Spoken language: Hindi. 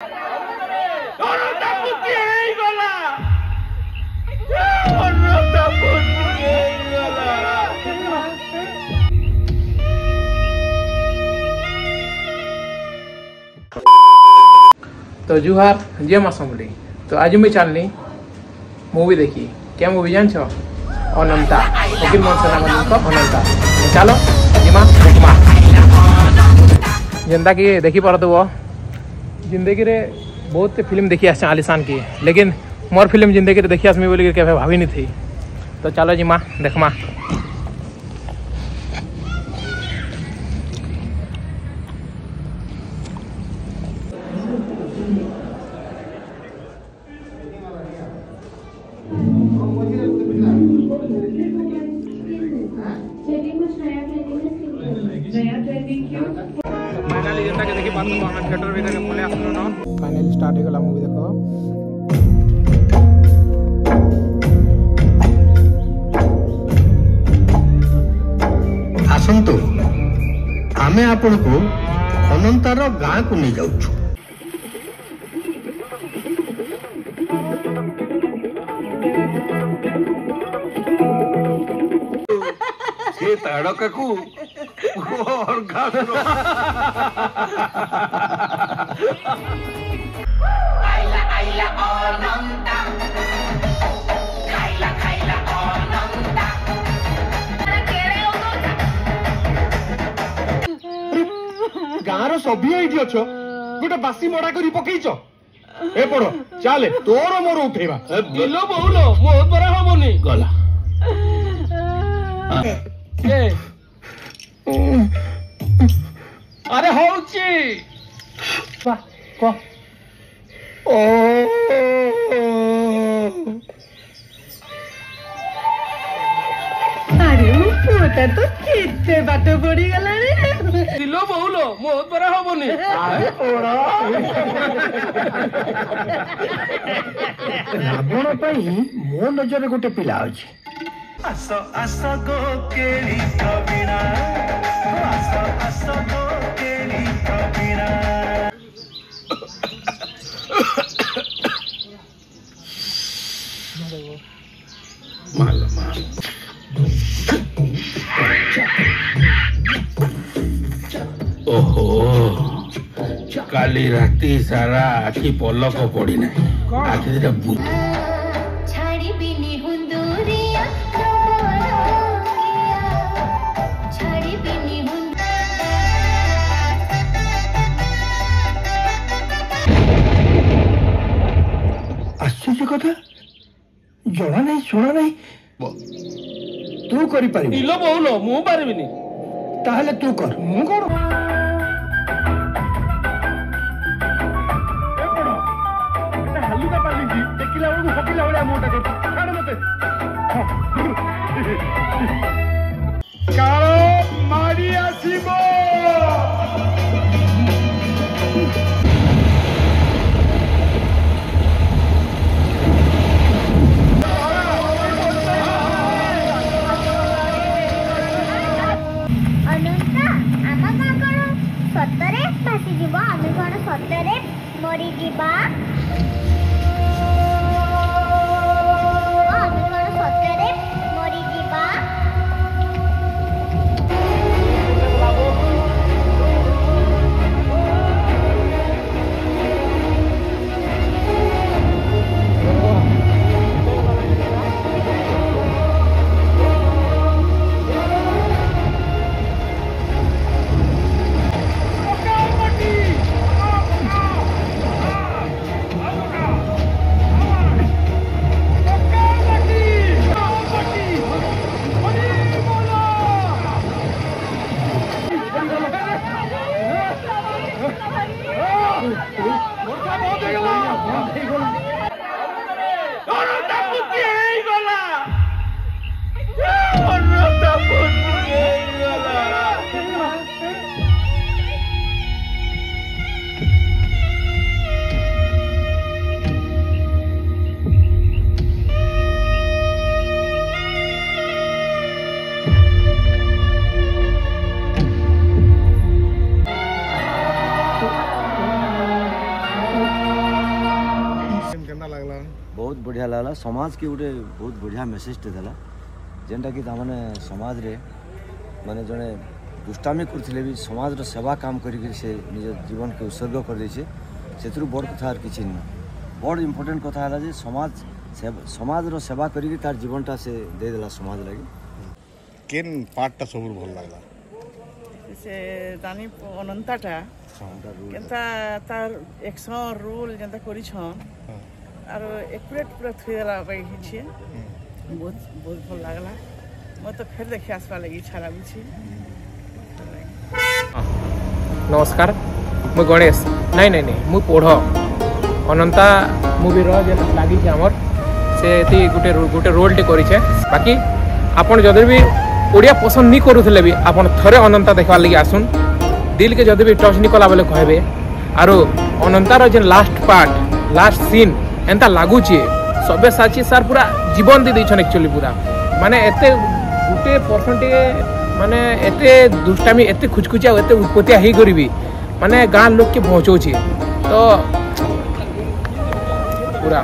तो जुहार जे मासमली तो आज मैं चलनी मूवी देखी क्या मूवी जान छो अनंता फकीर मोहन सेनापति को अनंता चलो जिमा देखमा जेनता कि देखी पार वो जिंदगी रे बहुत फिल्म देखी आस आलिशान की लेकिन मोर फिल्म जिंदगी रे देखी आसमी बोली के भाभी नहीं थी तो चलो जिमा देखमा फाइनली स्टार्ट हो गला मूवी देखो आसंतु आमे आपण को अनंतार गाँ को नहीं जाऊँ से ताड़का को और Kaila kaila ononta Kaila kaila ononta गाँव सभी ये अच्छ गोटे बासी मड़ा कर पकईच ए पड़ चले तोर मोर उठेवा बिलो बहुलो मो पर हमनी गला अरे होची को अरे वो पुता तो केते बात पड़ी गला रे दिलो बहुलो मो पर हमनी अरे ओड़ा रावण पई मो नजर गोटे पिला अछि आस आस गो केली कबिना आस आस गो केली कबिना ओहो काली राती सारा आखि पलक पड़ी ना आखि छाड़ी बिनी हुंदूरिया छाड़ी बिनी आश्चर्य कथा जना नहीं शुणा नहीं तू करी पारी दिलो बहुलो मु पारिबिनी ताहले तू कर मु कर हल्लुका पाली देखिला बेलू हकिला भलिया मोटा कर छाड़ मते कालो मारी आसीबो सतरे भासी जीव आमे कौन सतरे मरी जीवा आमे कौन सतरे मरी जीवा बहुत बढ़िया लगला समाज के गोटे बहुत बढ़िया मेसेजटे देला जेनटा कि तामाने समाज रे माने जने दुष्टामी करथिले भी समाज रो सेवा काम करी से निज जीवन के उत्सर्ग कर देछे सेतरु बड़ कथा आर किछि न बड़ इम्पोर्टेंट कथा हला जे समाज रो सेवा करी तार जीवनटा से दे देला समाज लागि केन पार्टटा सबुर भल लागला से दानी अनंताटा केनता तार एक्शन रूल जेंता करी छन आर एक्यूरेट पूरा थेला बाई छिए बहुत बहुत भल लागला म तो फिर देखि आसबा लागि इच्छा लागु छी। नमस्कार मु गणेश नहीं नहीं नहीं मु पढ़ अनंता मूवी लगी आमर से गोटे गोटे रोलटे कर बाकी आपन जदि भी ओडिया पसंद नहीं करूले भी आपन थरे अनंता देखवार लगी आसुन दिल के जदि भी टच नहीं कला बेले कहबे आरो अनंतार जेन लास्ट पार्ट लास्ट सीन एंता लागुचे सबे साची सार पूरा जीवन दे देछन एक्चुअली पूरा माने एते गुटे परसेंटे माने एते दुष्टामी एते खुचखुचिया एते उत्पत्तिया ही करबी माने गाँ लोग के पहुँचौछे तो पूरा